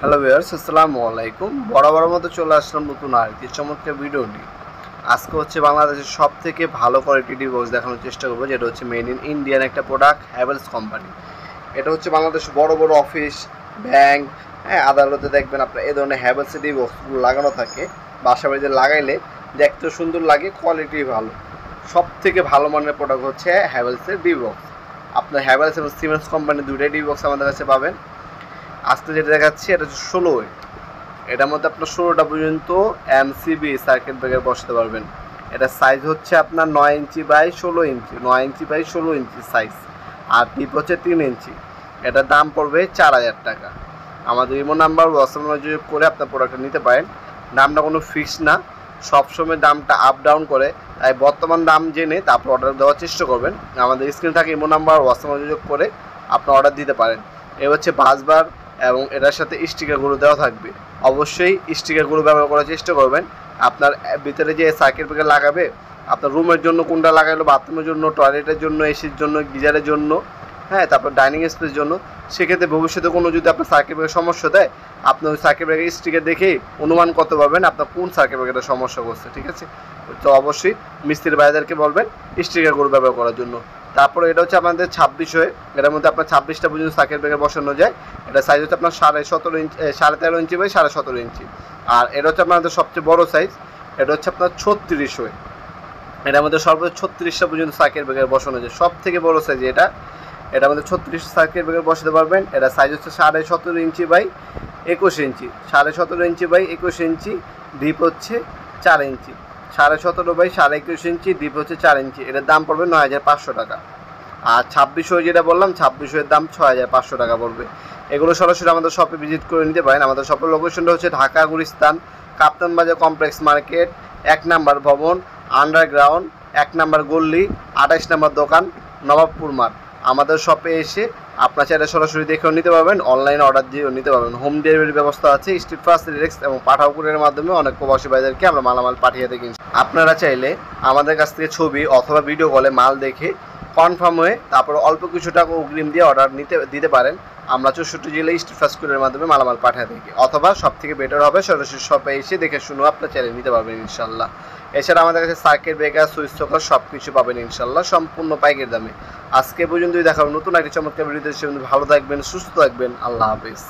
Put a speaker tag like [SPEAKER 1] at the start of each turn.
[SPEAKER 1] Hello viewers, আসসালামু আলাইকুম। বরাবর মতো চলে আসলাম নতুন আরেকটি চমৎকার ভিডিও নিয়ে। আজকে হচ্ছে বাংলাদেশের সব থেকে ভালো কোয়ালিটি টিভি বক্স দেখানোর চেষ্টা করবো, যেটা হচ্ছে মেড ইন ইন্ডিয়ান একটা প্রোডাক্ট, হ্যাভেলস কোম্পানি। এটা হচ্ছে বাংলাদেশের বড় বড় অফিস, ব্যাংক, আদালতে দেখবেন আপনার এই ধরনের হ্যাভেলসের টিভি বক্সগুলো লাগানো থাকে। বাসা বাড়িতে লাগাইলে দেখতে সুন্দর লাগে, কোয়ালিটি ভালো। সব থেকে ভালো মানের প্রোডাক্ট হচ্ছে হ্যাভেলসের টিভি বক্স। আপনার হ্যাভেলস এবং সিমেন্স কোম্পানির দুইটাই টিভি বক্স আমাদের কাছে পাবেন। আজকে যেটা দেখাচ্ছি এটা হচ্ছে 16। এটার মধ্যে আপনার 16টা পর্যন্ত এমসিবি সার্কিট ব্রেকার বসাতে পারবেন। এটা সাইজ হচ্ছে আপনার 9 inch by 16 inch, 9 inch by 16 inch size, আর ডিপ হচ্ছে 3 ইঞ্চি। এটার দাম পড়বে 4000 টাকা। আমাদের ইমো নাম্বার হোয়াটসঅ্যাপ যোগাযোগ করে আপনার প্রোডাক্টটা নিতে পারেন। দামটা কোনো ফিক্স না, সবসময় দামটা আপ ডাউন করে, তাই বর্তমান দাম জেনে তারপর অর্ডার দেওয়ার চেষ্টা করবেন। আমাদের স্ক্রিনে থাকে ইমো নাম্বার হোয়াটসঅ্যাপ যোগাযোগ করে আপনার অর্ডার দিতে পারেন। এ হচ্ছে বাসবার এবং এটার সাথে স্টিকারগুলো দেওয়া থাকবে। অবশ্যই স্টিকারগুলো ব্যবহার করার চেষ্টা করবেন। আপনার ভিতরে যে সার্কিট ব্রেকার লাগাবে, আপনার রুমের জন্য কোনটা লাগালো, বাথরুমের জন্য, টয়লেটের জন্য, এসির জন্য, গিজারের জন্য, তারপর ডাইনিং স্পেসের জন্য, সেক্ষেত্রে ভবিষ্যতে কোনো যদি আপনার সার্কিট ব্রেকার সমস্যা দেয়, আপনি ওই সার্কিট ব্রেকার স্টিকার দেখেই অনুমান করতে পারবেন আপনার কোন সার্কিট ব্রেকারের সমস্যা করছে। ঠিক আছে, তো অবশ্যই মিস্ত্রি ভাইদেরকে বলবেন স্টিকারগুলো ব্যবহার করার জন্য। তারপরে এটা হচ্ছে আমাদের 26 হয়ে, এটার মধ্যে আপনার 26টা পর্যন্ত সার্কিট ব্রেকার বসানো যায়। এটা সাইজ হচ্ছে আপনার 17.5 ইঞ্চি, 13.5 ইঞ্চি বাই 17.5 ইঞ্চি। আর এটা হচ্ছে আপনাদের সবচেয়ে বড় সাইজ, এটা হচ্ছে আপনার 36 হয়ে। এটার মধ্যে সর্বোচ্চ 36টা পর্যন্ত সার্কিট ব্রেকার বসানো যায়। সব থেকে বড় সাইজ এটা, এটার মধ্যে 36 সার্কিট ব্রেকার বসাতে পারবেন। এটা সাইজ হচ্ছে 17.5 inch by 21 inch, 17.5 inch by 21 inch, deep হচ্ছে 4 ইঞ্চি, 17.5 বাই 21 ইঞ্চি, ডিপ হচ্ছে 4 ইঞ্চি। এটার দাম পড়বে 9500 টাকা। আর 26 হয়ে যেটা বললাম, 26 এর দাম 6500 টাকা পড়বে। এগুলো সরাসরি আমাদের শপে ভিজিট করে নিতে পারেন। আমাদের শপের লোকেশনটা হচ্ছে ঢাকা গুলিস্তান কাপ্তান বাজার কমপ্লেক্স মার্কেট, 1 নাম্বার ভবন, আন্ডারগ্রাউন্ড, 1 নাম্বার গল্লি, 28 নাম্বার দোকান, নবাবপুর মাঠ। আমাদের শপে এসে আপনার চাইলে সরাসরি দেখেও নিতে পারবেন, অনলাইনে অর্ডার দিয়েও নিতে পারবেন। হোম ডেলিভারি ব্যবস্থা আছে। স্ট্রিট ফাস্ট, ডিরেক্ট এবং পাঠাও কুরিয়ারের মাধ্যমে অনেক প্রবাসী ভাইদেরকে আমরা মালামাল পাঠিয়ে থাকি। আপনারা চাইলে আমাদের কাছ থেকে ছবি অথবা ভিডিও কলে মাল দেখে কনফার্ম হয়ে তারপর অল্প কিছু টাকা অগ্রিম দিয়ে অর্ডার দিতে পারেন। আমরা 64 জেলায় স্ট্রিট ফাস্ট কুরিয়ারের মাধ্যমে মালামাল পাঠিয়ে থাকি। অথবা সব থেকে বেটার হবে সরাসরি শপে এসে দেখে শুনে আপনার চাইলে নিতে পারবেন ইনশাল্লাহ। এছাড়া আমাদের কাছে সার্কিট ব্রেকার, সুইচ সকেট সব কিছু পাবেন ইনশাল্লাহ সম্পূর্ণ পাইকারি দামে। আজকে পর্যন্তই দেখাবো নতুন একটি চমৎকার ভিডিওতে। ভালো থাকবেন, সুস্থ থাকবেন, আল্লাহ হাফেজ।